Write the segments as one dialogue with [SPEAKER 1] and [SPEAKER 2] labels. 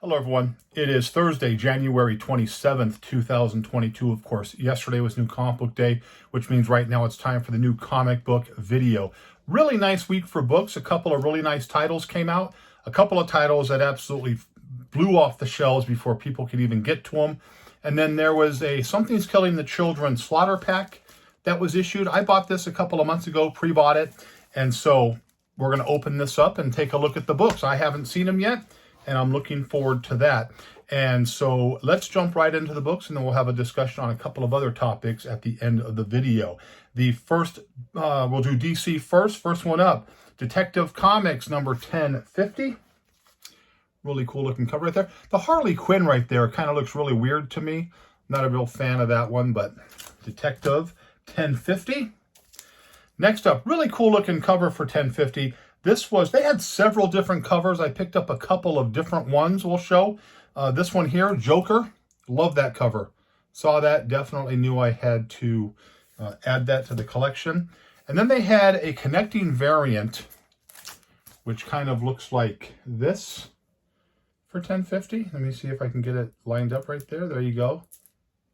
[SPEAKER 1] Hello, everyone. It is Thursday, January 27th, 2022. Of course, yesterday was New Comic Book Day, which means right now it's time for the new comic book video. Really nice week for books. A couple of really nice titles came out. A couple of titles that absolutely blew off the shelves before people could even get to them. And then there was a Something's Killing the Children Slaughter Pack that was issued. I bought this a couple of months ago, pre-bought it. And so we're going to open this up and take a look at the books. I haven't seen them yet, and I'm looking forward to that. And so let's jump right into the books, and then we'll have a discussion on a couple of other topics at the end of the video. The first, we'll do DC first. First one up, Detective Comics number 1050. Really cool looking cover right there. The Harley Quinn right there kind of looks really weird to me. Not a real fan of that one, but Detective 1050. Next up, really cool looking cover for 1050. They had several different covers. I picked up a couple of different ones we'll show. This one here, Joker. Love that cover. Saw that, definitely knew I had to add that to the collection. And then they had a connecting variant, which kind of looks like this for 1050. Let me see if I can get it lined up right there. There you go.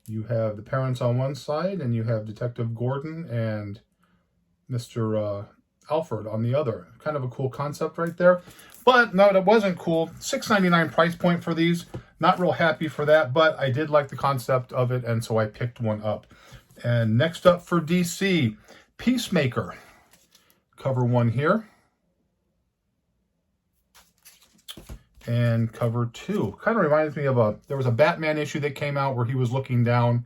[SPEAKER 1] You have the parents on one side, and you have Detective Gordon and Mr. Alfred on the other. Kind of a cool concept right there. But no, that wasn't cool. $6.99 price point for these. Not real happy for that, but I did like the concept of it, and so I picked one up. And next up for DC, Peacemaker. Cover one here. And cover two. Kind of reminds me of there was a Batman issue that came out where he was looking down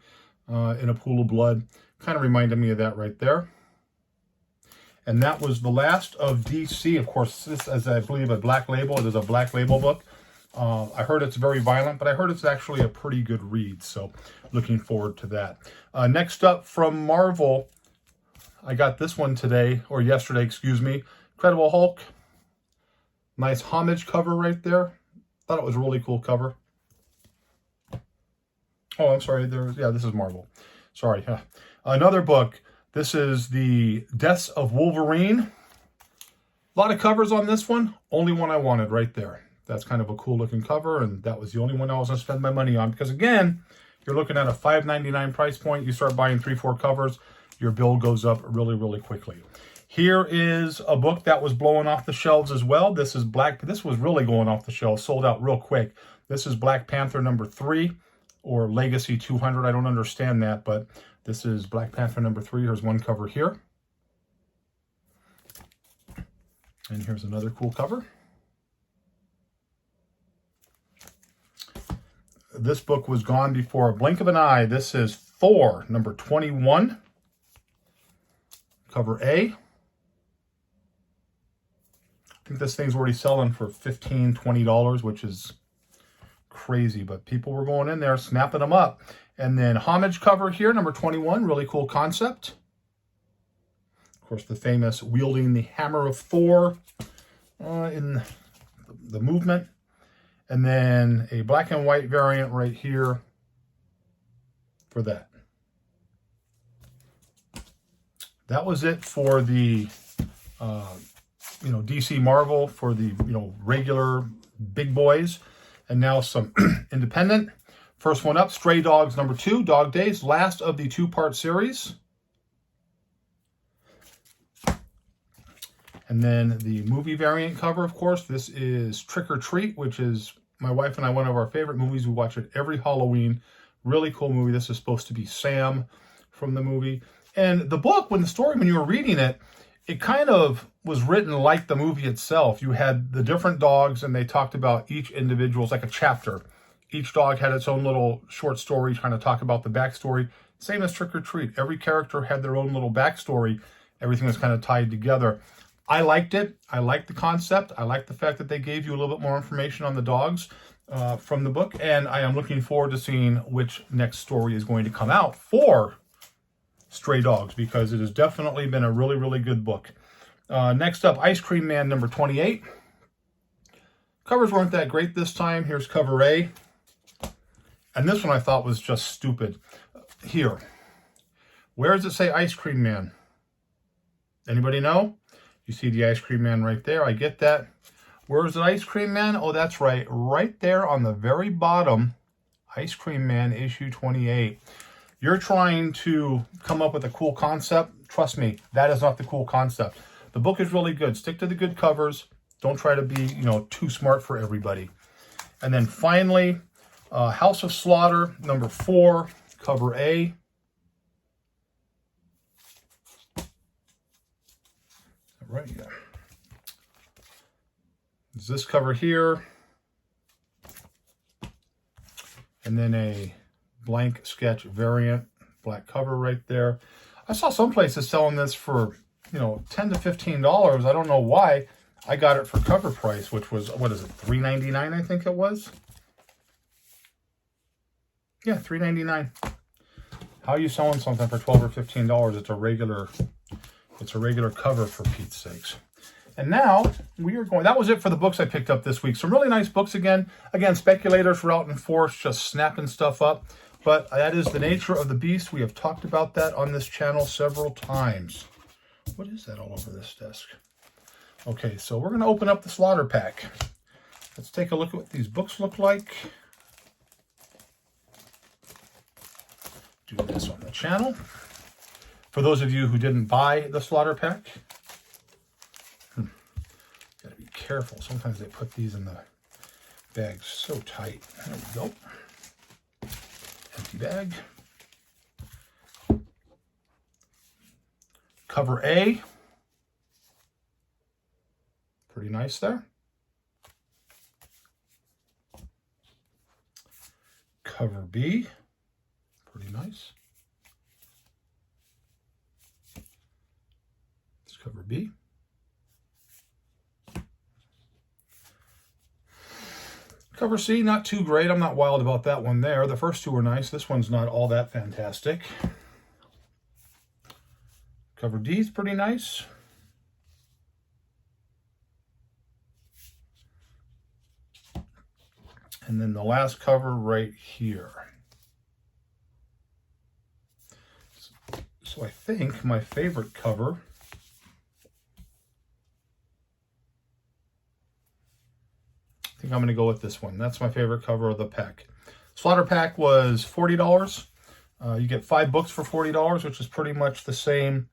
[SPEAKER 1] in a pool of blood. Kind of reminded me of that right there. And that was the last of DC. Of course, this is, I believe, a Black Label. It is a Black Label book. I heard it's very violent, but I heard it's actually a pretty good read. So looking forward to that. Next up from Marvel, I got this one today, or yesterday, excuse me. Incredible Hulk. Nice homage cover right there. Thought it was a really cool cover. Oh, I'm sorry. This is Marvel. Sorry. Another book. This is the Deaths of Wolverine. A lot of covers on this one. Only one I wanted right there. That's kind of a cool looking cover, and that was the only one I was going to spend my money on. Because again, you're looking at a $5.99 price point. You start buying 3-4 covers, your bill goes up really, really quickly. Here is a book that was blowing off the shelves as well. This was really going off the shelves, sold out real quick. This is Black Panther number 3, or Legacy 200. I don't understand that, but this is Black Panther number 3. Here's one cover here. And here's another cool cover. This book was gone before a blink of an eye. This is Thor number 21. Cover A. I think this thing's already selling for $15, $20, which is crazy, but people were going in there, snapping them up. And then homage cover here, number 21, really cool concept. Of course, the famous wielding the hammer of Thor in the movement. And then a black and white variant right here for that. That was it for the DC Marvel, for the regular big boys. And now some independent. First one up, Stray Dogs number 2, Dog Days, last of the 2-part series. And then the movie variant cover, of course. This is Trick or Treat, which is my wife and I, one of our favorite movies. We watch it every Halloween. Really cool movie. This is supposed to be Sam from the movie. And the book, when you were reading it, it kind of was written like the movie itself. You had the different dogs, and they talked about each individual. It's like a chapter. Each dog had its own little short story trying to talk about the backstory. Same as Trick or Treat. Every character had their own little backstory. Everything was kind of tied together. I liked it. I liked the concept. I liked the fact that they gave you a little bit more information on the dogs from the book. And I am looking forward to seeing which next story is going to come out for Stray Dogs, because it has definitely been a really, really good book. Next up, Ice Cream Man number 28. Covers weren't that great this time. Here's cover A. And this one I thought was just stupid. Here. Where does it say Ice Cream Man? Anybody know? You see the Ice Cream Man right there. I get that. Where's the Ice Cream Man? Oh, that's right. Right there on the very bottom, Ice Cream Man issue 28. You're trying to come up with a cool concept. Trust me, that is not the cool concept. The book is really good. Stick to the good covers. Don't try to be, too smart for everybody. And then finally, House of Slaughter, number 4, cover A. Right here. There's this cover here. And then a blank sketch variant, black cover right there. I saw some places selling this for, $10 to $15. I don't know why. I got it for cover price, which was, what is it, $3.99 I think it was? Yeah, $3.99. How are you selling something for $12 or $15? It's a regular cover, for Pete's sakes. And now we are going, that was it for the books I picked up this week. Some really nice books again. Again, speculators were out in force, just snapping stuff up. But that is the nature of the beast. We have talked about that on this channel several times. What is that all over this desk? Okay, so we're going to open up the Slaughter pack. Let's take a look at what these books look like. Do this on the channel. For those of you who didn't buy the Slaughter pack, gotta be careful. Sometimes they put these in the bags so tight. There we go. Empty bag. Cover A. Pretty nice there. Cover B. Pretty nice. It's cover B. Cover C, not too great. I'm not wild about that one there. The first two were nice. This one's not all that fantastic. Cover D is pretty nice. And then the last cover right here. So I think my favorite cover I think I'm going to go with this one. That's my favorite cover of the pack. Slaughter pack was $40. You get 5 books for $40, which is pretty much the same.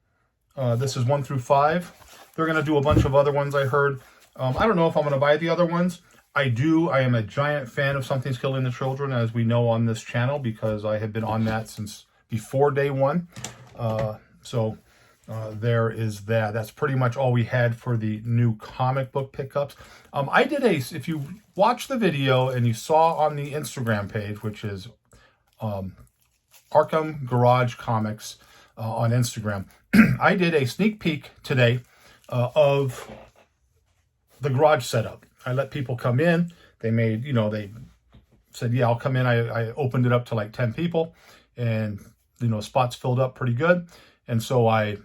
[SPEAKER 1] This is 1 through 5. They're going to do a bunch of other ones, I heard. I don't know if I'm going to buy the other ones. I am a giant fan of Something's Killing the Children, as we know on this channel, because I have been on that since before day one. There is that. That's pretty much all we had for the new comic book pickups. If you watched the video and you saw on the Instagram page, which is Arkham Garage Comics on Instagram, I did a sneak peek today of the garage setup. I let people come in. They made, they said, yeah, I'll come in. I opened it up to like 10 people, and, spots filled up pretty good. And so I,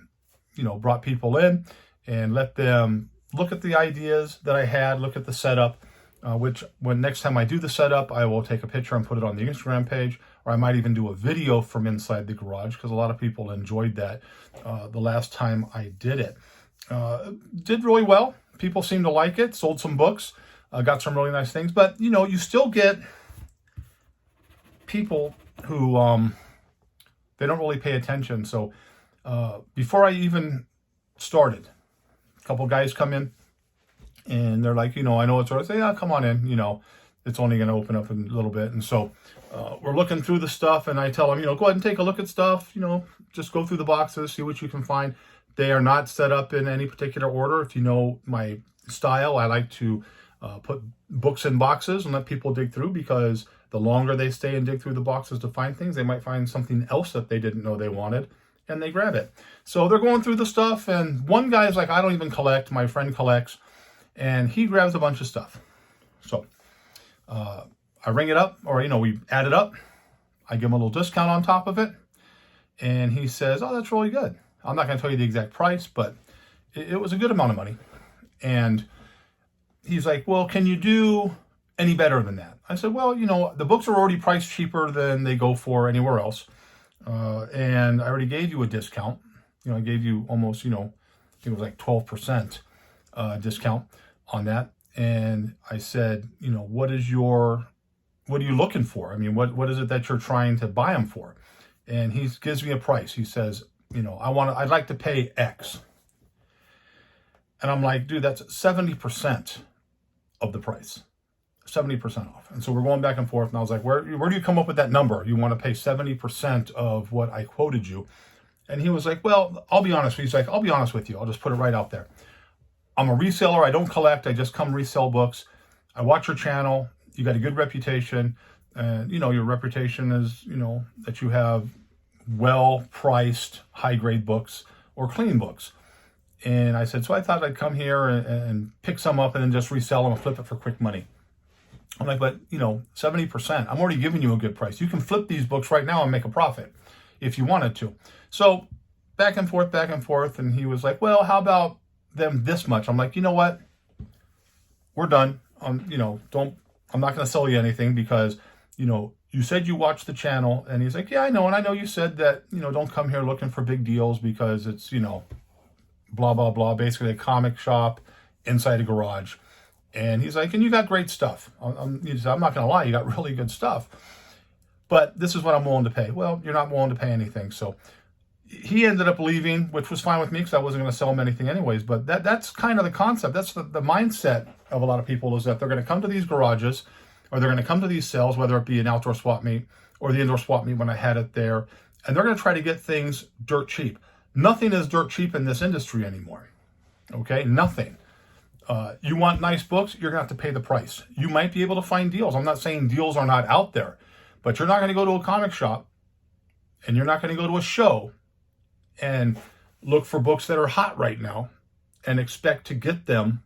[SPEAKER 1] brought people in and let them look at the ideas that I had, look at the setup, which when next time I do the setup, I will take a picture and put it on the Instagram page, or I might even do a video from inside the garage, because a lot of people enjoyed that the last time I did it. Did really well. People seem to like it. Sold some books. Got some really nice things. But, you still get people who, they don't really pay attention. So before I even started, a couple guys come in and they're like, I know it's sort of, say, yeah, come on in, it's only going to open up in a little bit. And so we're looking through the stuff, and I tell them, go ahead and take a look at stuff, just go through the boxes, see what you can find. They are not set up in any particular order. If you know my style, I like to put books in boxes and let people dig through, because the longer they stay and dig through the boxes to find things, they might find something else that they didn't know they wanted, and they grab it. So they're going through the stuff, and one guy's like, I don't even collect. My friend collects, and he grabs a bunch of stuff. So I ring it up, or, we add it up. I give him a little discount on top of it, and he says, oh, that's really good. I'm not going to tell you the exact price, but it was a good amount of money. And he's like, well, can you do any better than that? I said, well, the books are already priced cheaper than they go for anywhere else. And I already gave you a discount. I gave you almost, I think it was like 12% discount on that. And I said, what are you looking for? I mean, what is it that you're trying to buy them for? And he gives me a price. He says, I'd like to pay X. And I'm like, dude, that's 70% of the price. 70% off. And so we're going back and forth. And I was like, where do you come up with that number? You want to pay 70% of what I quoted you? And he was like, well, I'll be honest. He's like, I'll be honest with you. I'll just put it right out there. I'm a reseller. I don't collect. I just come resell books. I watch your channel. You got a good reputation. And, your reputation is, that you have well-priced, high-grade books or clean books. And I said, so I thought I'd come here and pick some up and then just resell them and flip it for quick money. I'm like, but 70%, I'm already giving you a good price. You can flip these books right now and make a profit if you wanted to. So back and forth. And he was like, well, how about them this much? I'm like, you know what? We're done. I'm not going to sell you anything because, you said you watched the channel. And he's like, yeah, I know. And I know you said that, don't come here looking for big deals because it's, blah, blah, blah, basically a comic shop inside a garage. And he's like, and you got great stuff. I'm not going to lie, you got really good stuff. But this is what I'm willing to pay. Well, you're not willing to pay anything. So he ended up leaving, which was fine with me because I wasn't going to sell him anything anyways. But that's kind of the concept. That's the mindset of a lot of people, is that they're going to come to these garages or they're going to come to these sales, whether it be an outdoor swap meet or the indoor swap meet when I had it there. And they're going to try to get things dirt cheap. Nothing is dirt cheap in this industry anymore. Okay, nothing. You want nice books, you're going to have to pay the price. You might be able to find deals. I'm not saying deals are not out there, but you're not going to go to a comic shop and you're not going to go to a show and look for books that are hot right now and expect to get them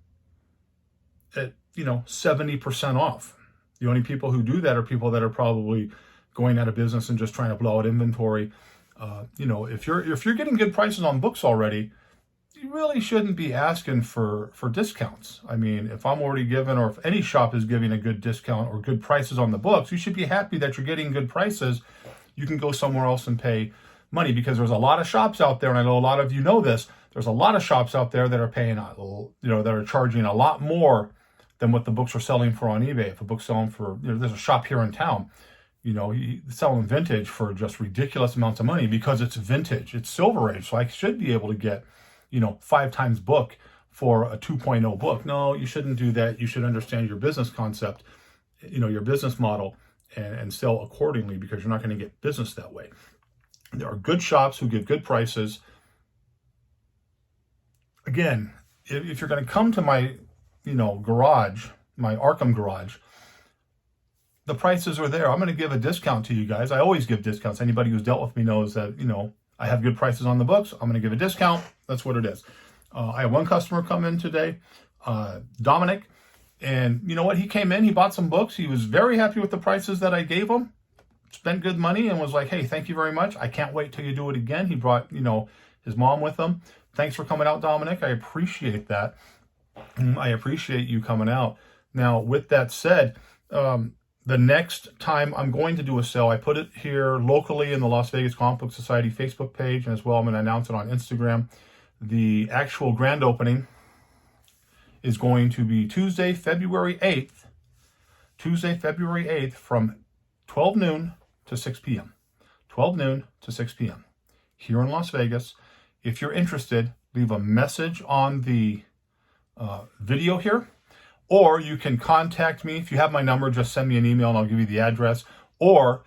[SPEAKER 1] at, 70% off. The only people who do that are people that are probably going out of business and just trying to blow out inventory. If you're getting good prices on books already, you really shouldn't be asking for discounts. I mean, if I'm already giving, or if any shop is giving a good discount or good prices on the books, you should be happy that you're getting good prices. You can go somewhere else and pay money, because there's a lot of shops out there, and I know a lot of you know this. There's a lot of shops out there that are paying, that are charging a lot more than what the books are selling for on eBay. If a book's selling for, there's a shop here in town, he's selling vintage for just ridiculous amounts of money because it's vintage, it's Silver Age. So I should be able to get 5 times book for a 2.0 book. No, you shouldn't do that. You should understand your business concept, your business model, and sell accordingly, because you're not going to get business that way. There are good shops who give good prices. Again, if you're going to come to my, garage, my Arkham garage, the prices are there. I'm going to give a discount to you guys. I always give discounts. Anybody who's dealt with me knows that, I have good prices on the books. I'm going to give a discount. That's what it is. I had one customer come in today, Dominic, and you know what? He came in, he bought some books. He was very happy with the prices that I gave him, spent good money, and was like, hey, thank you very much. I can't wait till you do it again. He brought, his mom with him. Thanks for coming out, Dominic. I appreciate that. I appreciate you coming out. Now, with that said, the next time I'm going to do a sale, I put it here locally in the Las Vegas Comic Book Society Facebook page, and as well I'm going to announce it on Instagram. The actual grand opening is going to be Tuesday, February 8th. Tuesday, February 8th from 12 noon to 6 p.m. 12 noon to 6 p.m. here in Las Vegas. If you're interested, leave a message on the video here, or you can contact me. If you have my number, just send me an email and I'll give you the address, or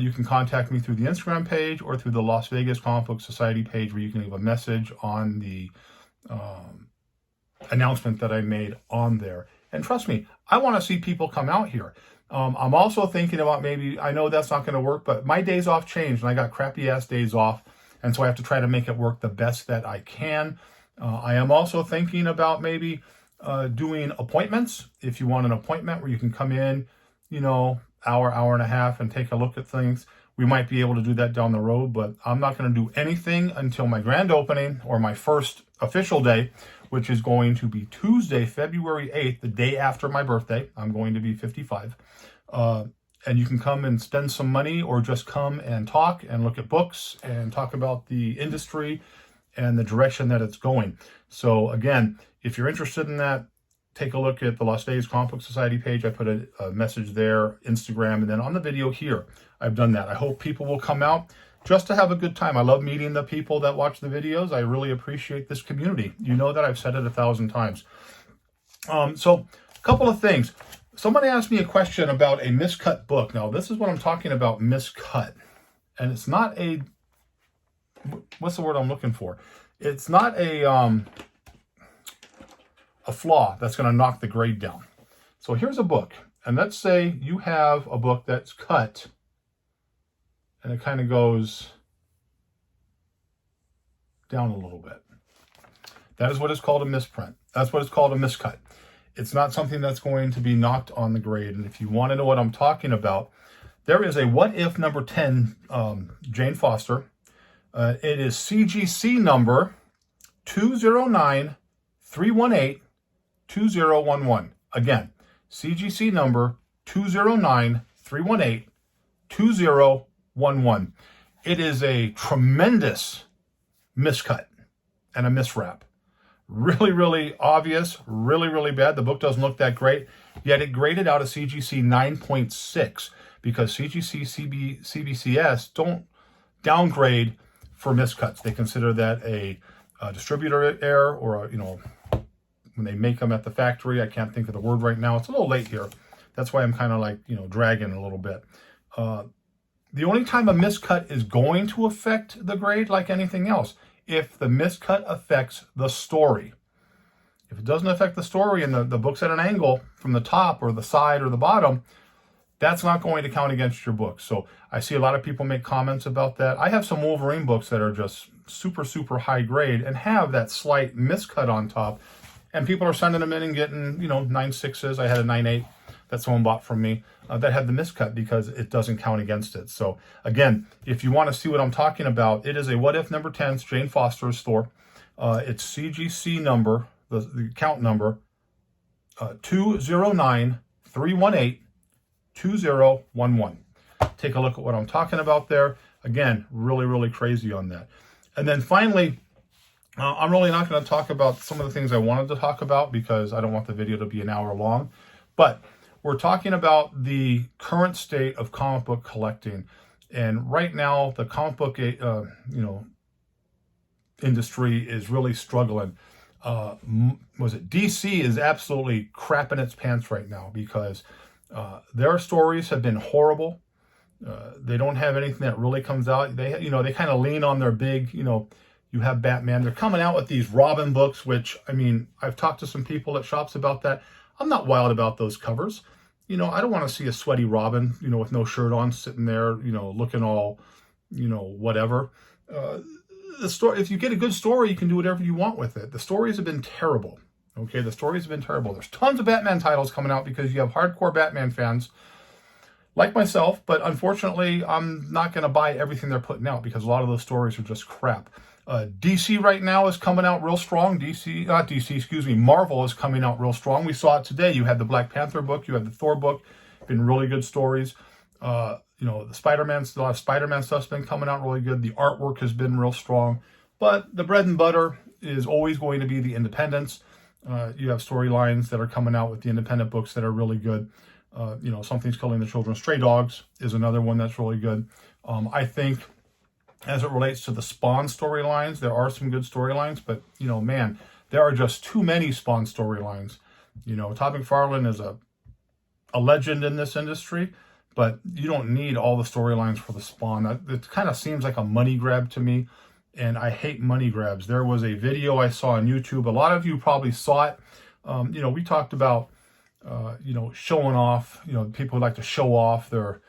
[SPEAKER 1] you can contact me through the Instagram page or through the Las Vegas Comic Book Society page, where you can leave a message on the announcement that I made on there. And trust me, I want to see people come out here. I'm also thinking about, maybe, I know that's not going to work, but my days off changed and I got crappy ass days off. And so I have to try to make it work the best that I can. I am also thinking about maybe doing appointments. If you want an appointment where you can come in, hour and a half and take a look at things, we might be able to do that down the road, but I'm not going to do anything until my grand opening, or my first official day, which is going to be Tuesday, February 8th, the day after my birthday. I'm going to be 55. And you can come and spend some money, or just come and talk and look at books and talk about the industry and the direction that it's going. So again, if you're interested in that, take a look at the Las Vegas Comic Book Society page. I put a message there, Instagram, and then on the video here, I've done that. I hope people will come out just to have a good time. I love meeting the people that watch the videos. I really appreciate this community. You know that I've said it 1,000 times. So a couple of things. Somebody asked me a question about a miscut book. Now, this is what I'm talking about, miscut. And it's not a, what's the word I'm looking for? It's not a flaw that's going to knock the grade down. So here's a book. And let's say you have a book that's cut and it kind of goes down a little bit. That is what is called a misprint. That's what it's called, a miscut. It's not something that's going to be knocked on the grade. And if you want to know what I'm talking about, there is a What If number 10, Jane Foster. It is CGC number 209-318-2011. Again, CGC number 209-318-2011. It is a tremendous miscut and a miswrap. Really, really obvious, really, really bad. The book doesn't look that great, yet it graded out a CGC 9.6 because CGC, CBCS don't downgrade for miscuts. They consider that a distributor error, or when they make them at the factory. I can't think of the word right now. It's a little late here. That's why I'm kind of like, dragging a little bit. The only time a miscut is going to affect the grade, like anything else, if the miscut affects the story. If it doesn't affect the story and the book's at an angle from the top or the side or the bottom, that's not going to count against your book. So I see a lot of people make comments about that. I have some Wolverine books that are just super, super high grade and have that slight miscut on top. And people are sending them in and getting, 9.6s. I had a 9.8 that someone bought from me that had the miscut because it doesn't count against it. So again, if you want to see what I'm talking about, it is a What If number 10, Jane Foster's store. It's CGC number, the count number, 209-318-2011. Take a look at what I'm talking about there. Again, really, really crazy on that. And then finally, I'm really not going to talk about some of the things I wanted to talk about because I don't want the video to be an hour long. But we're talking about the current state of comic book collecting. And right now, the comic book, industry is really struggling. DC is absolutely crapping its pants right now because their stories have been horrible. They don't have anything that really comes out. They kind of lean on their big, you have Batman. They're coming out with these Robin books, which, I've talked to some people at shops about that. I'm not wild about those covers. I don't want to see a sweaty Robin, with no shirt on, sitting there, looking all, whatever. The story, if you get a good story, you can do whatever you want with it. The stories have been terrible. Okay, the stories have been terrible. There's tons of Batman titles coming out because you have hardcore Batman fans like myself, but unfortunately, I'm not going to buy everything they're putting out because a lot of those stories are just crap. DC right now is coming out real strong. Marvel is coming out real strong. We saw it today. You had the Black Panther book, you had the Thor book, been really good stories. The Spider-Man stuff's been coming out really good. The artwork has been real strong, but the bread and butter is always going to be the independents. You have storylines that are coming out with the independent books that are really good. Something's Killing the Children. Stray Dogs is another one that's really good. I think as it relates to the Spawn storylines, there are some good storylines, but, man, there are just too many Spawn storylines. Todd McFarlane is a legend in this industry, but you don't need all the storylines for the Spawn. It kind of seems like a money grab to me, and I hate money grabs. There was a video I saw on YouTube. A lot of you probably saw it. We talked about, showing off, people who like to show off their,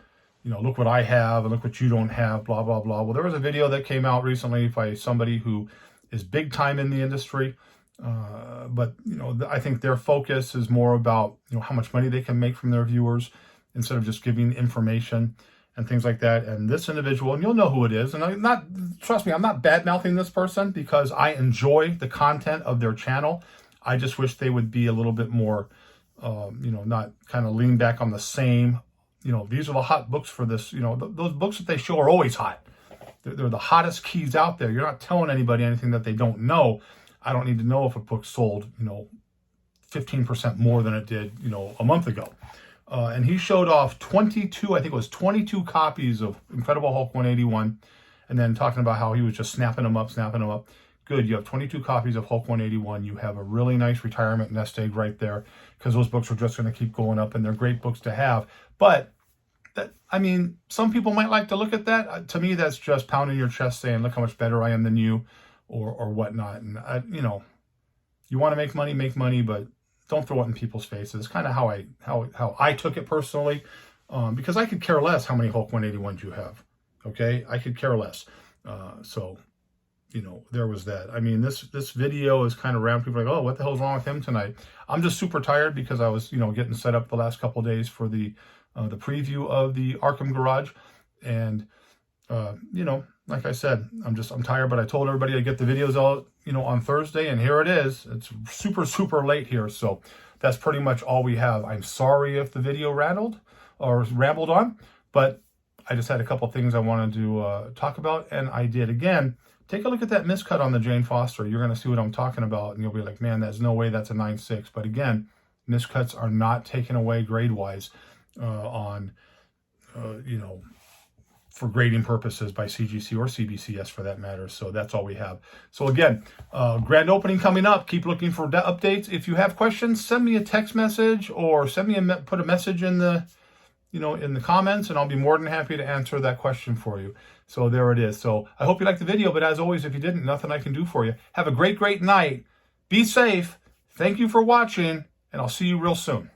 [SPEAKER 1] look what I have and look what you don't have, blah, blah, blah. Well, there was a video that came out recently by somebody who is big time in the industry. But I think their focus is more about, how much money they can make from their viewers instead of just giving information and things like that. And this individual, and you'll know who it is, and trust me, I'm not bad-mouthing this person because I enjoy the content of their channel. I just wish they would be a little bit more, not kind of lean back on the same, these are the hot books for this, those books that they show are always hot. They're the hottest keys out there. You're not telling anybody anything that they don't know. I don't need to know if a book sold, 15% more than it did, a month ago. And he showed off 22, I think it was 22 copies of Incredible Hulk 181, and then talking about how he was just snapping them up. Good, you have 22 copies of Hulk 181. You have a really nice retirement nest egg right there, because those books are just going to keep going up, and they're great books to have. But, some people might like to look at that. To me, that's just pounding your chest saying, look how much better I am than you, or whatnot. And, you want to make money, but don't throw it in people's faces. It's kind of how I took it personally, because I could care less how many Hulk 181s you have. Okay, I could care less. So, there was that. This video is kind of around. People are like, oh, what the hell's wrong with him tonight? I'm just super tired because I was, getting set up the last couple of days for the preview of the Arkham Garage, and like I said, I'm tired. But I told everybody I'd get the videos out, on Thursday, and here it is. It's super late here, so that's pretty much all we have. I'm sorry if the video rambled on, but I just had a couple things I wanted to talk about, and I did. Again, take a look at that miscut on the Jane Foster. You're going to see what I'm talking about, and you'll be like, man, there's no way that's a 9.6. But again, miscuts are not taken away grade-wise for grading purposes by CGC or CBCS for that matter. So that's all we have. So again, grand opening coming up. Keep looking for updates. If you have questions, send me a text message or put a message in the in the comments, and I'll be more than happy to answer that question for you. So there it is. So I hope you liked the video, but as always, if you didn't, nothing I can do for you. Have a great night. Be safe. Thank you for watching, and I'll see you real soon.